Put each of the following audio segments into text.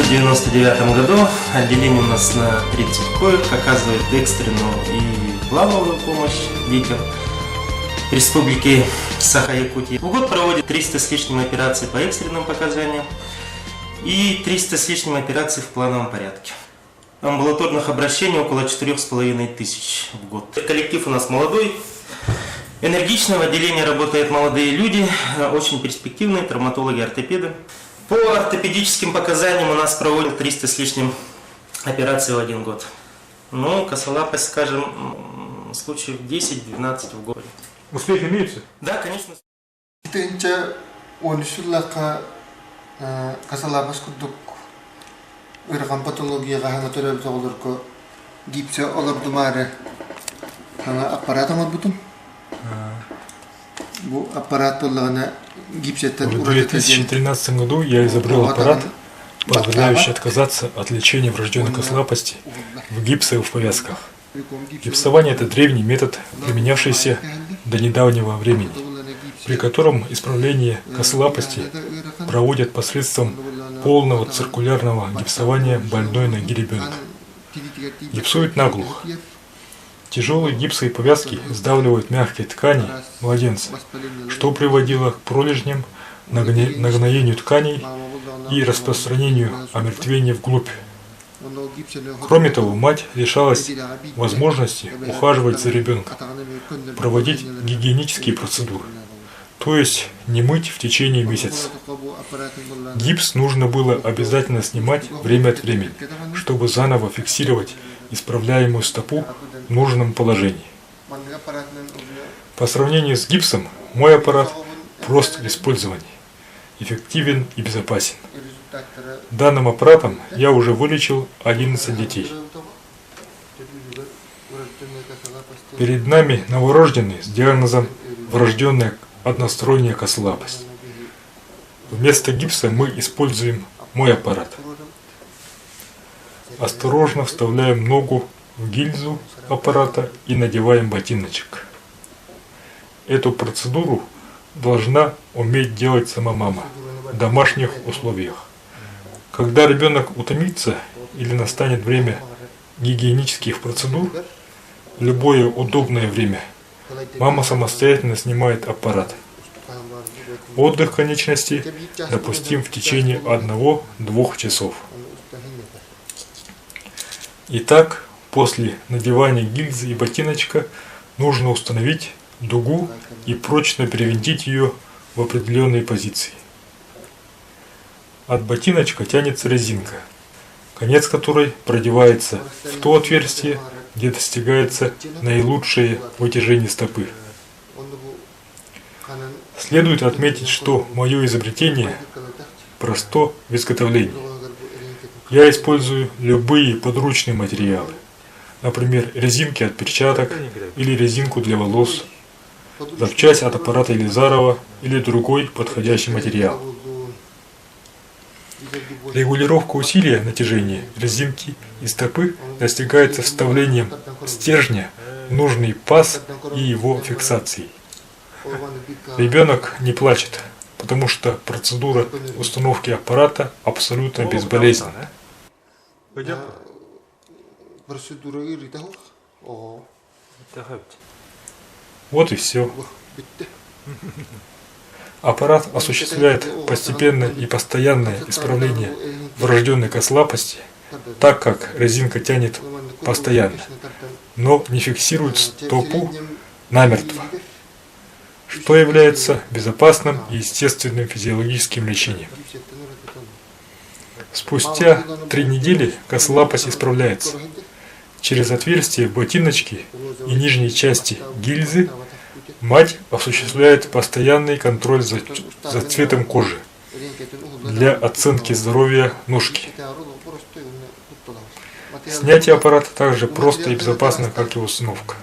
1999 году. Отделение у нас на 30 коек, оказывает экстренную и плановую помощь детям Республики Саха-Якутия. В год проводит 300 с лишним операций по экстренным показаниям и 300 с лишним операций в плановом порядке. Амбулаторных обращений около 4500 в год. Коллектив у нас молодой, энергичный, в отделении работают молодые люди, очень перспективные травматологи, ортопеды. По ортопедическим показаниям у нас проводят 300 с лишним операций в один год. Ну, косолапость, скажем, случаев 10-12 в год. Успехи имеются? Да, конечно. В 2013 году я изобрел аппарат, позволяющий отказаться от лечения врожденной косолапости в гипсовых повязках. Гипсование – это древний метод, применявшийся до недавнего времени, при котором исправление косолапости проводят посредством полного циркулярного гипсования больной ноги ребенка. Гипсуют наглухо. Тяжелые гипсовые повязки сдавливают мягкие ткани младенца, что приводило к пролежням, нагноению тканей и распространению омертвения вглубь. Кроме того, мать лишалась возможности ухаживать за ребенком, проводить гигиенические процедуры, то есть не мыть в течение месяца. Гипс нужно было обязательно снимать время от времени, чтобы заново фиксировать исправляемую стопу в нужном положении. По сравнению с гипсом, мой аппарат прост в использовании, эффективен и безопасен. Данным аппаратом я уже вылечил 11 детей. Перед нами новорожденный с диагнозом врожденная односторонняя косолапость. Вместо гипса мы используем мой аппарат. Осторожно вставляем ногу в гильзу аппарата и надеваем ботиночек. Эту процедуру должна уметь делать сама мама в домашних условиях. Когда ребенок утомится или настанет время гигиенических процедур, в любое удобное время, мама самостоятельно снимает аппарат. Отдых конечностей допустим в течение 1-2 часов. Итак, после надевания гильзы и ботиночка нужно установить дугу и прочно перевинтить ее в определенные позиции. От ботиночка тянется резинка, конец которой продевается в то отверстие, где достигается наилучшее вытяжение стопы. Следует отметить, что мое изобретение просто в изготовлении. Я использую любые подручные материалы, например, резинки от перчаток или резинку для волос, запчасть от аппарата Елизарова или другой подходящий материал. Регулировка усилия натяжения резинки и стопы достигается вставлением стержня в нужный паз и его фиксацией. Ребенок не плачет, потому что процедура установки аппарата абсолютно безболезненна. Вот и все. Аппарат осуществляет постепенное и постоянное исправление врожденной косолапости, так как резинка тянет постоянно, но не фиксирует стопу намертво, что является безопасным и естественным физиологическим лечением. Спустя 3 недели косолапость исправляется. Через отверстие ботиночки и нижней части гильзы мать осуществляет постоянный контроль за цветом кожи для оценки здоровья ножки. Снятие аппарата также просто и безопасно, как и установка.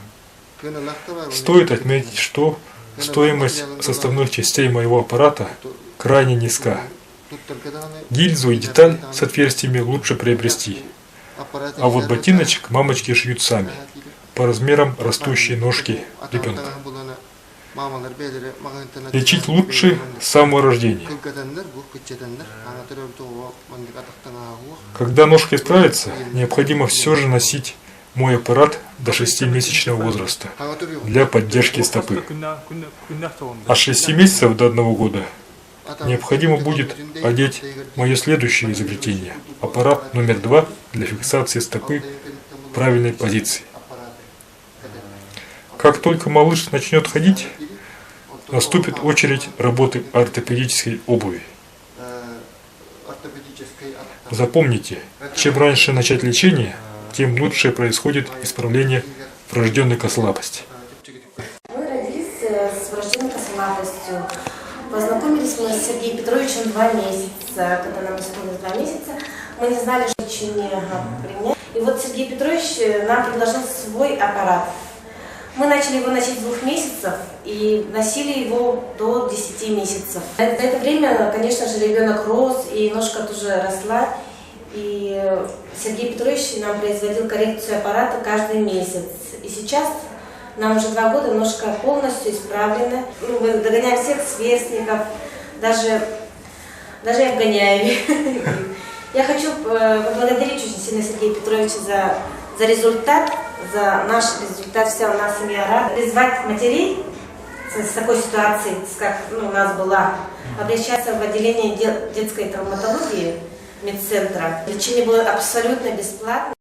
Стоит отметить, что стоимость составных частей моего аппарата крайне низка. Гильзу и деталь с отверстиями лучше приобрести, а вот ботиночек мамочки шьют сами, по размерам растущей ножки ребенка. Лечить лучше с самого рождения. Когда ножка исправится, необходимо все же носить мой аппарат до 6-месячного возраста для поддержки стопы. А с 6 месяцев до 1 года необходимо будет одеть мое следующее изобретение – аппарат номер 2 для фиксации стопы в правильной позиции. Как только малыш начнет ходить, наступит очередь работы ортопедической обуви. Запомните, чем раньше начать лечение, тем лучше происходит исправление врожденной косолапости. Мы родились с врожденной косолапостью. Познакомились мы с Сергеем Петровичем 2 месяца. Когда нам исполнилось 2 месяца, мы не знали, что лечение применять. И вот Сергей Петрович нам предложил свой аппарат. Мы начали его носить с 2 месяцев и носили его до 10 месяцев. За это время, конечно же, ребенок рос, и ножка тоже росла. И Сергей Петрович нам производил коррекцию аппарата каждый месяц. И сейчас нам уже 2 года, ножка полностью исправлена. Мы догоняем всех сверстников, даже я обгоняю. Я хочу поблагодарить очень сильно Сергея Петровича за результат, за наш результат. Вся у нас семья рада. Призвать матерей с такой ситуацией, как у нас была, обращаться в отделение детской травматологии медцентра. Лечение было абсолютно бесплатно.